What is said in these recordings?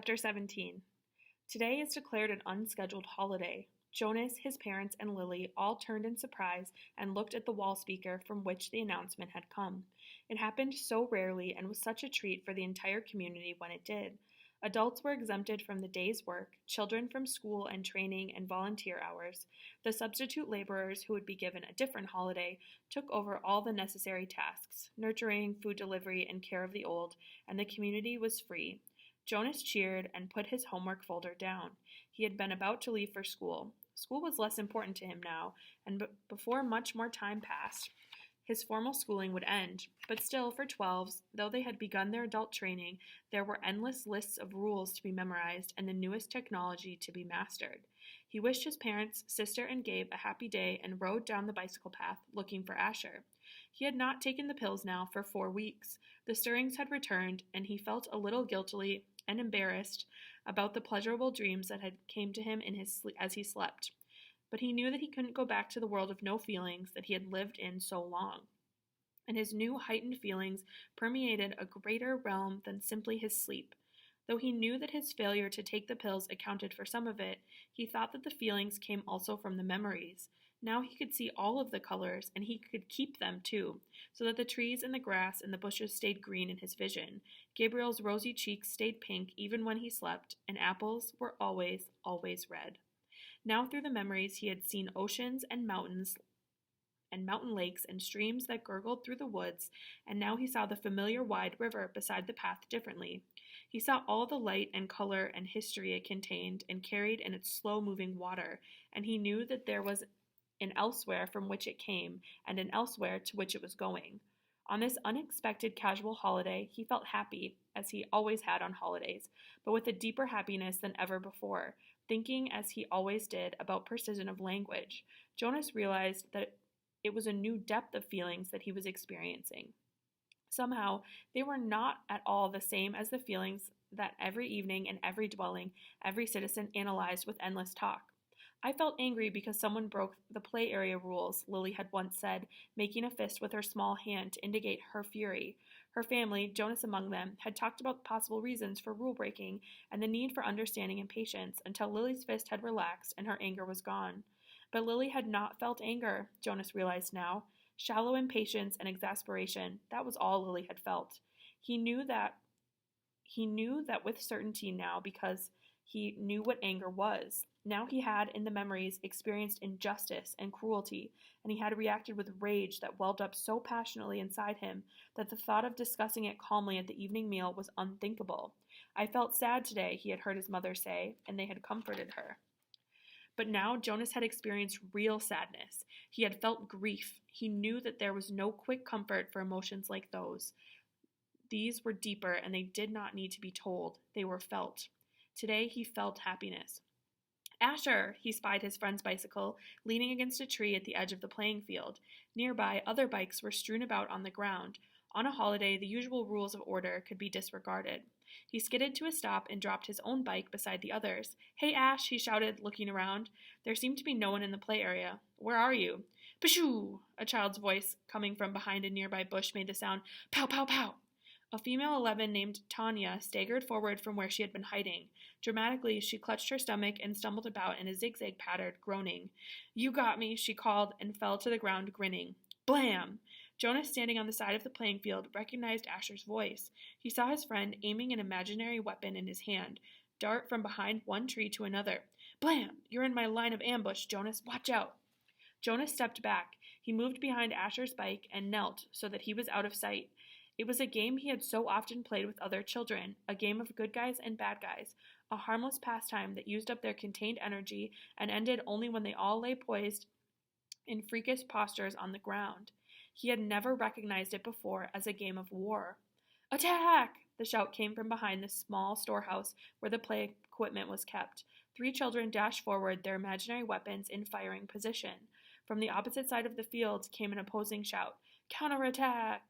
Chapter 17. Today is declared an unscheduled holiday. Jonas, his parents, and Lily all turned in surprise and looked at the wall speaker from which the announcement had come. It happened so rarely and was such a treat for the entire community when it did. Adults were exempted from the day's work, children from school and training and volunteer hours. The substitute laborers who would be given a different holiday took over all the necessary tasks, nurturing, food delivery, and care of the old, and the community was free. Jonas cheered and put his homework folder down. He had been about to leave for school. School was less important to him now, and before much more time passed, his formal schooling would end. But still, for 12s, though they had begun their adult training, there were endless lists of rules to be memorized and the newest technology to be mastered. He wished his parents, sister, and Gabe a happy day and rode down the bicycle path, looking for Asher. He had not taken the pills now for 4 weeks. The stirrings had returned, and he felt a little guiltily and embarrassed about the pleasurable dreams that had came to him in his as he slept. But he knew that he couldn't go back to the world of no feelings that he had lived in so long. And his new heightened feelings permeated a greater realm than simply his sleep. Though he knew that his failure to take the pills accounted for some of it, he thought that the feelings came also from the memories. Now he could see all of the colors, and he could keep them too, so that the trees and the grass and the bushes stayed green in his vision. Gabriel's rosy cheeks stayed pink even when he slept, and apples were always, always red. Now through the memories he had seen oceans and mountains and mountain lakes and streams that gurgled through the woods, and now he saw the familiar wide river beside the path differently. He saw all the light and color and history it contained and carried in its slow-moving water, and he knew that there was an elsewhere from which it came, and an elsewhere to which it was going. On this unexpected casual holiday, he felt happy, as he always had on holidays, but with a deeper happiness than ever before, thinking as he always did about precision of language. Jonas realized that it was a new depth of feelings that he was experiencing. Somehow, they were not at all the same as the feelings that every evening in every dwelling, every citizen analyzed with endless talk. I felt angry because someone broke the play area rules, Lily had once said, making a fist with her small hand to indicate her fury. Her family, Jonas among them, had talked about possible reasons for rule breaking and the need for understanding and patience until Lily's fist had relaxed and her anger was gone. But Lily had not felt anger, Jonas realized now. Shallow impatience and exasperation, that was all Lily had felt. He knew that with certainty now because he knew what anger was. Now he had, in the memories, experienced injustice and cruelty, and he had reacted with rage that welled up so passionately inside him that the thought of discussing it calmly at the evening meal was unthinkable. I felt sad today, he had heard his mother say, and they had comforted her. But now Jonas had experienced real sadness. He had felt grief. He knew that there was no quick comfort for emotions like those. These were deeper, and they did not need to be told. They were felt. Today he felt happiness. Asher! He spied his friend's bicycle, leaning against a tree at the edge of the playing field. Nearby, other bikes were strewn about on the ground. On a holiday, the usual rules of order could be disregarded. He skidded to a stop and dropped his own bike beside the others. "Hey, Ash," he shouted, looking around. There seemed to be no one in the play area. "Where are you?" "Pshoo!" A child's voice coming from behind a nearby bush made the sound, "Pow, pow, pow!" A female 11 named Tanya staggered forward from where she had been hiding. Dramatically, she clutched her stomach and stumbled about in a zigzag pattern, groaning. "You got me," she called, and fell to the ground, grinning. Blam! Jonas, standing on the side of the playing field, recognized Asher's voice. He saw his friend, aiming an imaginary weapon in his hand, dart from behind one tree to another. Blam! "You're in my line of ambush, Jonas. Watch out!" Jonas stepped back. He moved behind Asher's bike and knelt so that he was out of sight. It was a game he had so often played with other children, a game of good guys and bad guys, a harmless pastime that used up their contained energy and ended only when they all lay poised in freakish postures on the ground. He had never recognized it before as a game of war. "Attack!" The shout came from behind the small storehouse where the play equipment was kept. 3 children dashed forward, their imaginary weapons in firing position. From the opposite side of the field came an opposing shout, "Counterattack!"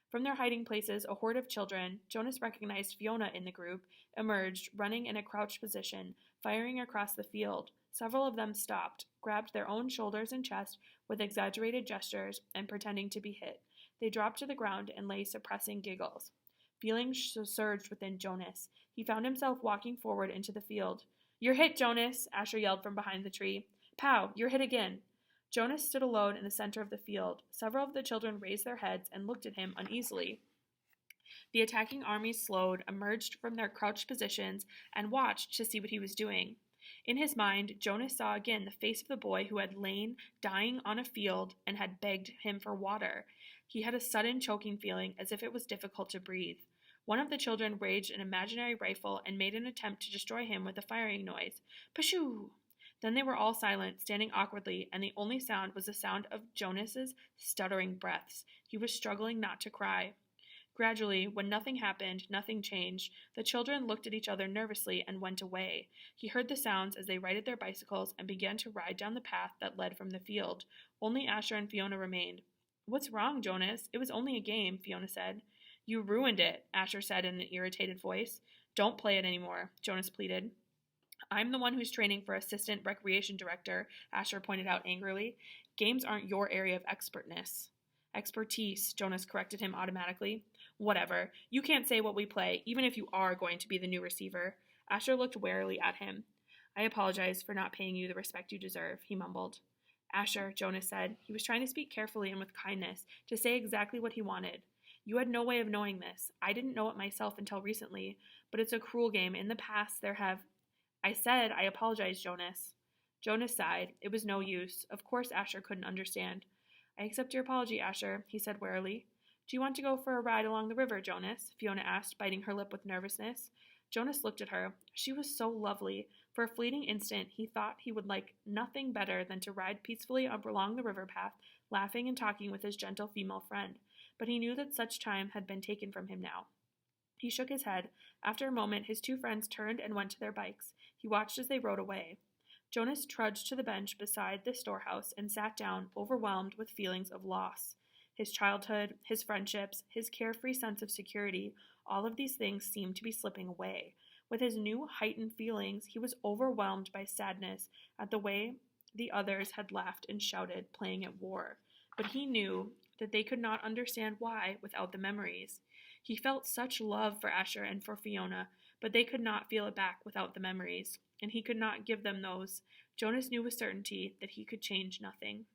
From their hiding places, a horde of children, Jonas recognized Fiona in the group, emerged, running in a crouched position, firing across the field. Several of them stopped, grabbed their own shoulders and chest with exaggerated gestures, and pretending to be hit. They dropped to the ground and lay suppressing giggles. Feelings surged within Jonas. He found himself walking forward into the field. "You're hit, Jonas!" Asher yelled from behind the tree. "Pow! You're hit again!" Jonas stood alone in the center of the field. Several of the children raised their heads and looked at him uneasily. The attacking armies slowed, emerged from their crouched positions, and watched to see what he was doing. In his mind, Jonas saw again the face of the boy who had lain dying on a field and had begged him for water. He had a sudden choking feeling, as if it was difficult to breathe. One of the children raised an imaginary rifle and made an attempt to destroy him with a firing noise. Pshoo! Then they were all silent, standing awkwardly, and the only sound was the sound of Jonas's stuttering breaths. He was struggling not to cry. Gradually, when nothing happened, nothing changed, the children looked at each other nervously and went away. He heard the sounds as they righted their bicycles and began to ride down the path that led from the field. Only Asher and Fiona remained. "What's wrong, Jonas? It was only a game," Fiona said. "You ruined it," Asher said in an irritated voice. "Don't play it anymore," Jonas pleaded. "I'm the one who's training for assistant recreation director," Asher pointed out angrily. "Games aren't your area of expertise, Jonas corrected him automatically. "Whatever. You can't say what we play, even if you are going to be the new receiver." Asher looked warily at him. "I apologize for not paying you the respect you deserve," he mumbled. "Asher," Jonas said. He was trying to speak carefully and with kindness, to say exactly what he wanted. "You had no way of knowing this. I didn't know it myself until recently, but it's a cruel game. In the past, there have—" "I said I apologize, Jonas." Jonas sighed. It was no use. Of course Asher couldn't understand. "I accept your apology, Asher," he said warily. "Do you want to go for a ride along the river, Jonas?" Fiona asked, biting her lip with nervousness. Jonas looked at her. She was so lovely. For a fleeting instant, he thought he would like nothing better than to ride peacefully up along the river path, laughing and talking with his gentle female friend. But he knew that such time had been taken from him now. He shook his head. After a moment, his two friends turned and went to their bikes. He watched as they rode away. Jonas trudged to the bench beside the storehouse and sat down, overwhelmed with feelings of loss. His childhood, his friendships, his carefree sense of security, all of these things seemed to be slipping away. With his new heightened feelings, he was overwhelmed by sadness at the way the others had laughed and shouted, playing at war. But he knew that they could not understand why without the memories. He felt such love for Asher and for Fiona, but they could not feel it back without the memories, and he could not give them those. Jonas knew with certainty that he could change nothing.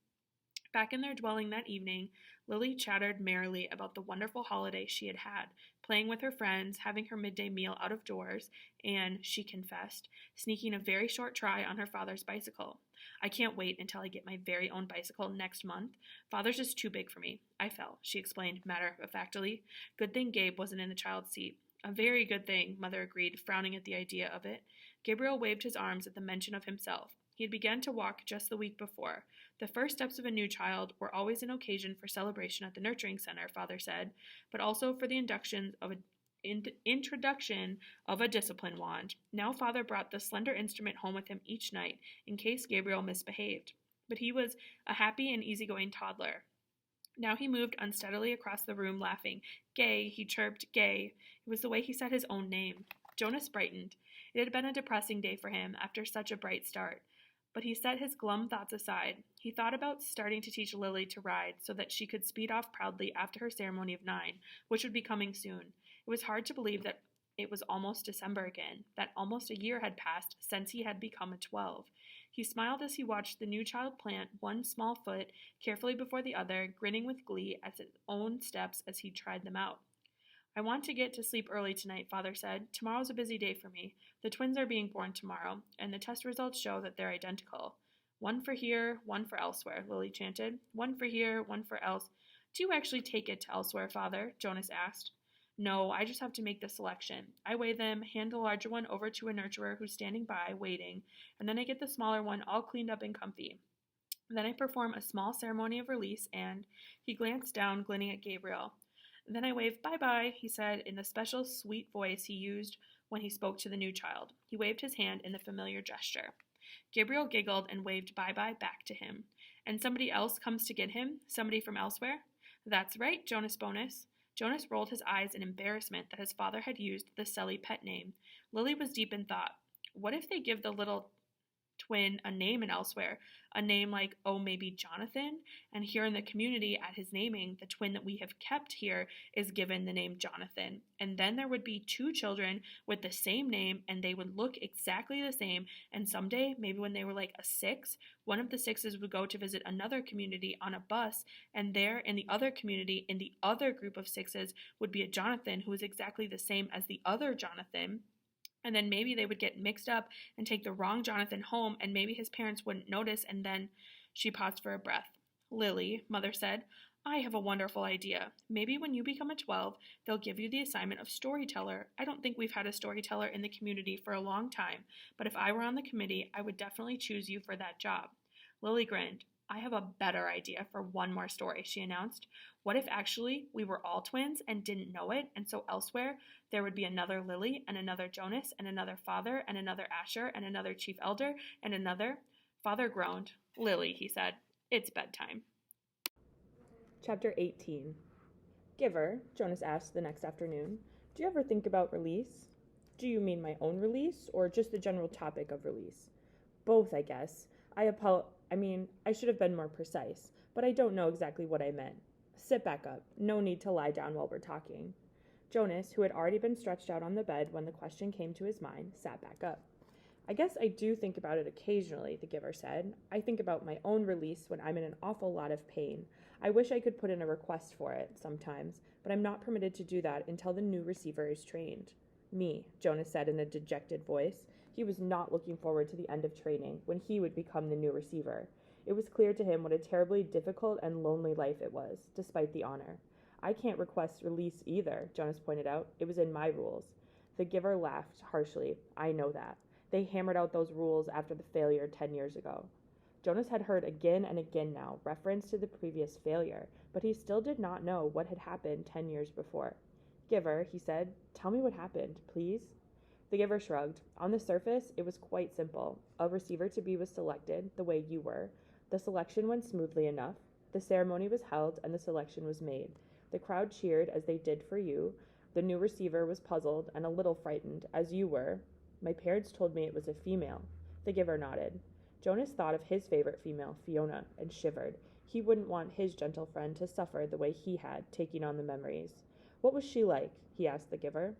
Back in their dwelling that evening, Lily chattered merrily about the wonderful holiday she had had, playing with her friends, having her midday meal out of doors, and, she confessed, sneaking a very short try on her father's bicycle. "I can't wait until I get my very own bicycle next month. Father's is too big for me. I fell," she explained matter-of-factly. "Good thing Gabe wasn't in the child's seat." "A very good thing," Mother agreed, frowning at the idea of it. Gabriel waved his arms at the mention of himself. He had begun to walk just the week before. The first steps of a new child were always an occasion for celebration at the nurturing center, Father said, but also for the introduction of a discipline wand. Now Father brought the slender instrument home with him each night, in case Gabriel misbehaved. But he was a happy and easygoing toddler. Now he moved unsteadily across the room, laughing. "Gay," he chirped, "Gay." It was the way he said his own name. Jonas brightened. It had been a depressing day for him after such a bright start. But he set his glum thoughts aside. He thought about starting to teach Lily to ride so that she could speed off proudly after her ceremony of 9, which would be coming soon. It was hard to believe that it was almost December again, that almost a year had passed since he had become a 12. He smiled as he watched the new child plant one small foot carefully before the other, grinning with glee at his own steps as he tried them out. "I want to get to sleep early tonight," Father said. "Tomorrow's a busy day for me. The twins are being born tomorrow, and the test results show that they're identical." "One for here, one for elsewhere," Lily chanted. "One for here, one for else." "Do you actually take it to elsewhere, Father?" Jonas asked. "No, I just have to make the selection. I weigh them, hand the larger one over to a nurturer who's standing by, waiting, and then I get the smaller one all cleaned up and comfy. Then I perform a small ceremony of release and—" He glanced down, glinting at Gabriel. "Then I wave bye-bye," he said in the special sweet voice he used when he spoke to the new child. He waved his hand in the familiar gesture. Gabriel giggled and waved bye-bye back to him. "And somebody else comes to get him? Somebody from elsewhere?" "That's right, Jonas Bonus." Jonas rolled his eyes in embarrassment that his father had used the silly pet name. Lily was deep in thought. What if they give the little twin a name and elsewhere, a name like, oh, maybe Jonathan, and here in the community at his naming, the twin that we have kept here is given the name Jonathan. And then there would be two children with the same name, and they would look exactly the same, and someday, maybe when they were like a six, one of the sixes would go to visit another community on a bus, and there in the other community, in the other group of sixes, would be a Jonathan who was exactly the same as the other Jonathan. And then maybe they would get mixed up and take the wrong Jonathan home, and maybe his parents wouldn't notice. And then she paused for a breath. Lily, Mother said, I have a wonderful idea. Maybe when you become a 12, they'll give you the assignment of storyteller. I don't think we've had a storyteller in the community for a long time, but if I were on the committee, I would definitely choose you for that job. Lily grinned. I have a better idea for one more story, she announced. What if actually we were all twins and didn't know it, and so elsewhere there would be another Lily and another Jonas and another Father and another Asher and another Chief Elder and another? Father groaned. Lily, he said, it's bedtime. Chapter 18. Giver, Jonas asked the next afternoon, do you ever think about release? Do you mean my own release, or just the general topic of release? Both, I guess. I should have been more precise, but I don't know exactly what I meant. Sit back up. No need to lie down while we're talking. Jonas, who had already been stretched out on the bed when the question came to his mind, sat back up. I guess I do think about it occasionally, the giver said. I think about my own release when I'm in an awful lot of pain. I wish I could put in a request for it sometimes, but I'm not permitted to do that until the new receiver is trained. Me, Jonas said in a dejected voice. He was not looking forward to the end of training, when he would become the new receiver. It was clear to him what a terribly difficult and lonely life it was, despite the honor. I can't request release either, Jonas pointed out. It was in my rules. The giver laughed harshly. I know that. They hammered out those rules after the failure 10 years ago. Jonas had heard again and again now reference to the previous failure, but he still did not know what had happened 10 years before. Giver, he said, tell me what happened, please. The giver shrugged. On the surface, it was quite simple. A receiver to be was selected, the way you were. The selection went smoothly enough. The ceremony was held, and the selection was made. The crowd cheered as they did for you. The new receiver was puzzled and a little frightened, as you were. My parents told me it was a female. The giver nodded. Jonas thought of his favorite female, Fiona, and shivered. He wouldn't want his gentle friend to suffer the way he had, taking on the memories. What was she like? He asked the giver.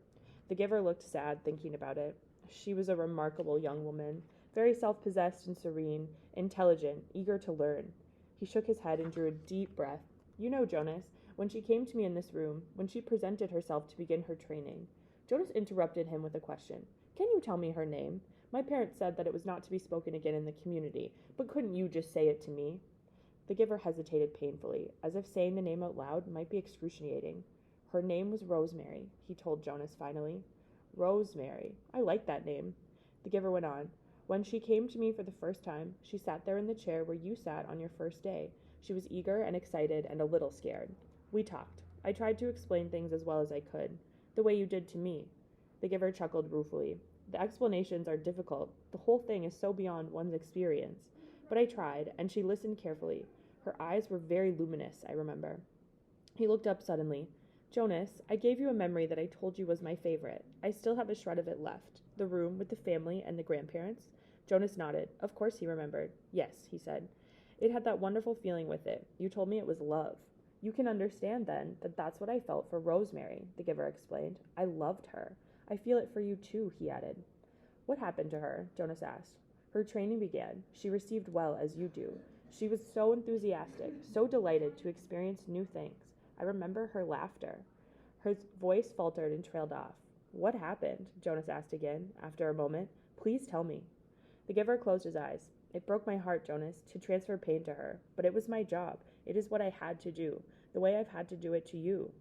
The giver looked sad, thinking about it. She was a remarkable young woman, very self-possessed and serene, intelligent, eager to learn. He shook his head and drew a deep breath. You know, Jonas, when she came to me in this room, when she presented herself to begin her training. Jonas interrupted him with a question. Can you tell me her name? My parents said that it was not to be spoken again in the community, but couldn't you just say it to me? The giver hesitated painfully, as if saying the name out loud might be excruciating. Her name was Rosemary, he told Jonas finally. Rosemary. I like that name. The giver went on. When she came to me for the first time, she sat there in the chair where you sat on your first day. She was eager and excited and a little scared. We talked. I tried to explain things as well as I could, the way you did to me. The giver chuckled ruefully. The explanations are difficult. The whole thing is so beyond one's experience. But I tried, and she listened carefully. Her eyes were very luminous, I remember. He looked up suddenly. Jonas, I gave you a memory that I told you was my favorite. I still have a shred of it left. The room with the family and the grandparents. Jonas nodded. Of course he remembered. Yes, he said. It had that wonderful feeling with it. You told me it was love. You can understand, then, that that's what I felt for Rosemary, the giver explained. I loved her. I feel it for you, too, he added. What happened to her? Jonas asked. Her training began. She received well, as you do. She was so enthusiastic, so delighted to experience new things. I remember her laughter. Her voice faltered and trailed off. What happened? Jonas asked again, after a moment. Please tell me. The giver closed his eyes. It broke my heart, Jonas, to transfer pain to her, but it was my job. It is what I had to do, the way I've had to do it to you.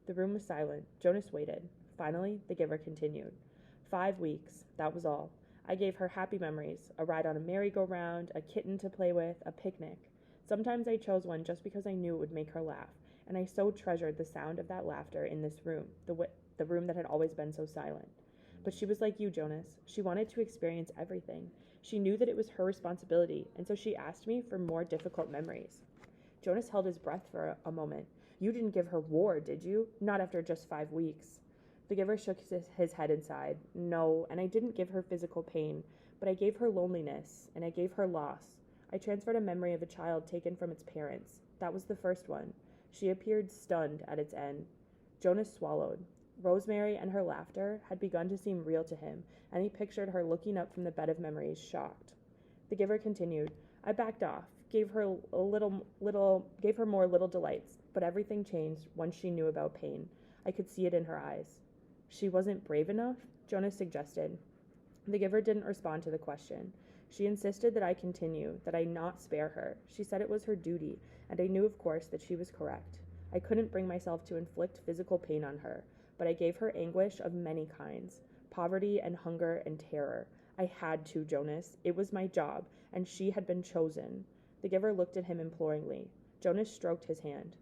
The room was silent. Jonas waited. Finally, the giver continued. 5 weeks, that was all. I gave her happy memories, a ride on a merry-go-round, a kitten to play with, a picnic. Sometimes I chose one just because I knew it would make her laugh, and I so treasured the sound of that laughter in this room, the room that had always been so silent. But she was like you, Jonas. She wanted to experience everything. She knew that it was her responsibility, and so she asked me for more difficult memories. Jonas held his breath for a moment. You didn't give her war, did you? Not after just 5 weeks. The giver shook his head and sighed. No, and I didn't give her physical pain, But I gave her loneliness, and I gave her loss. I transferred a memory of a child taken from its parents. That was the first one. She appeared stunned at its end. Jonas swallowed. Rosemary and her laughter had begun to seem real to him, and he pictured her looking up from the bed of memories, shocked. The giver continued. I backed off, gave her more little delights, but everything changed once she knew about pain. I could see it in her eyes. She wasn't brave enough? Jonas suggested. The giver didn't respond to the question. She insisted that I continue, that I not spare her. She said it was her duty, and I knew, of course, that she was correct. I couldn't bring myself to inflict physical pain on her, but I gave her anguish of many kinds, poverty and hunger and terror. I had to, Jonas. It was my job, and she had been chosen. The giver looked at him imploringly. Jonas stroked his hand.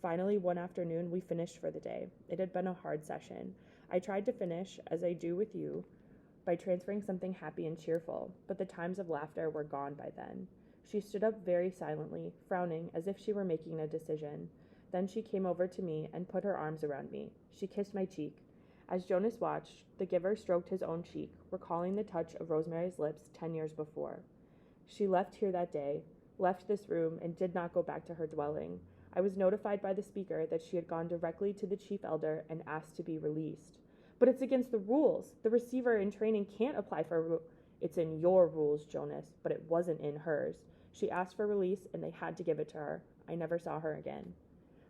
Finally, one afternoon, we finished for the day. It had been a hard session. I tried to finish, as I do with you, by transferring something happy and cheerful, but the times of laughter were gone by then. She stood up very silently, frowning as if she were making a decision. Then she came over to me and put her arms around me. She kissed my cheek. As Jonas watched, the giver stroked his own cheek, recalling the touch of Rosemary's lips 10 years before. She left here that day, left this room, and did not go back to her dwelling. I was notified by the speaker that she had gone directly to the chief elder and asked to be released. But it's against the rules. The receiver in training can't apply for It's in your rules, Jonas, but it wasn't in hers. She asked for release, and they had to give it to her. I never saw her again.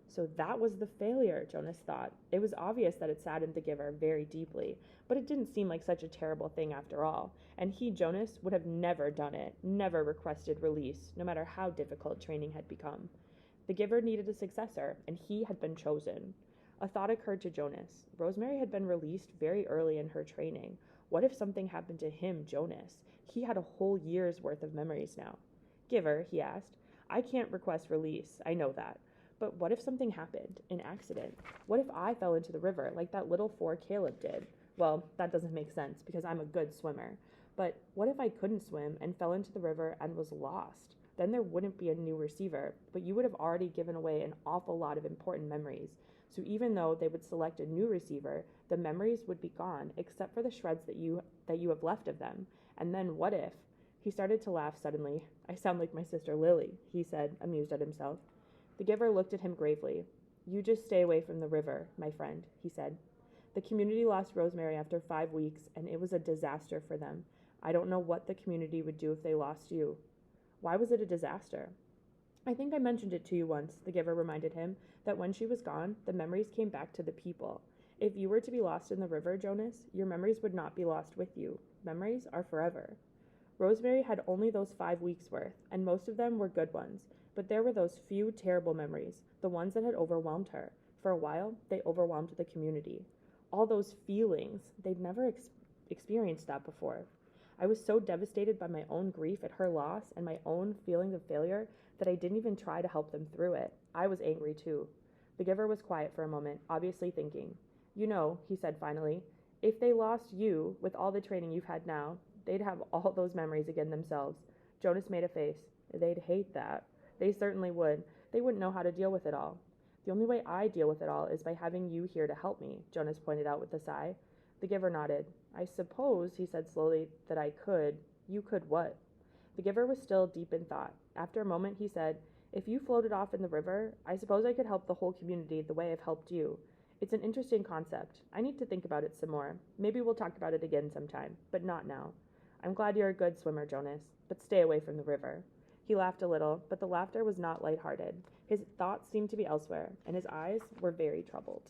So that was the failure, Jonas thought. It was obvious that it saddened the giver very deeply, but it didn't seem like such a terrible thing after all. And he, Jonas, would have never done it, never requested release, no matter how difficult training had become. The giver needed a successor, and he had been chosen. A thought occurred to Jonas. Rosemary had been released very early in her training. What if something happened to him, Jonas? He had a whole year's worth of memories now. Giver, he asked, I can't request release, I know that. But what if something happened, an accident? What if I fell into the river like that little 4 Caleb did? Well, that doesn't make sense because I'm a good swimmer. But what if I couldn't swim and fell into the river and was lost? Then there wouldn't be a new receiver, but you would have already given away an awful lot of important memories. So even though they would select a new receiver, the memories would be gone except for the shreds that you have left of them. And then what if? He started to laugh suddenly. I sound like my sister Lily, he said, amused at himself. The giver looked at him gravely. You just stay away from the river, my friend, he said. The community lost Rosemary after 5 weeks, and it was a disaster for them. I don't know what the community would do if they lost you. Why was it a disaster? I think I mentioned it to you once, the giver reminded him, that when she was gone, the memories came back to the people. If you were to be lost in the river, Jonas, your memories would not be lost with you. Memories are forever. Rosemary had only those 5 weeks' worth, and most of them were good ones. But there were those few terrible memories, the ones that had overwhelmed her. For a while, they overwhelmed the community. All those feelings, they'd never experienced that before. I was so devastated by my own grief at her loss and my own feelings of failure that I didn't even try to help them through it. I was angry too. The giver was quiet for a moment, obviously thinking. You know, he said finally, if they lost you with all the training you've had now, they'd have all those memories again themselves. Jonas made a face. They'd hate that. They certainly would. They wouldn't know how to deal with it all. The only way I deal with it all is by having you here to help me, Jonas pointed out with a sigh. The giver nodded. I suppose, he said slowly, that I could. You could what? The giver was still deep in thought. After a moment, he said, if you floated off in the river, I suppose I could help the whole community the way I've helped you. It's an interesting concept. I need to think about it some more. Maybe we'll talk about it again sometime, but not now. I'm glad you're a good swimmer, Jonas, but stay away from the river. He laughed a little, but the laughter was not lighthearted. His thoughts seemed to be elsewhere, and his eyes were very troubled.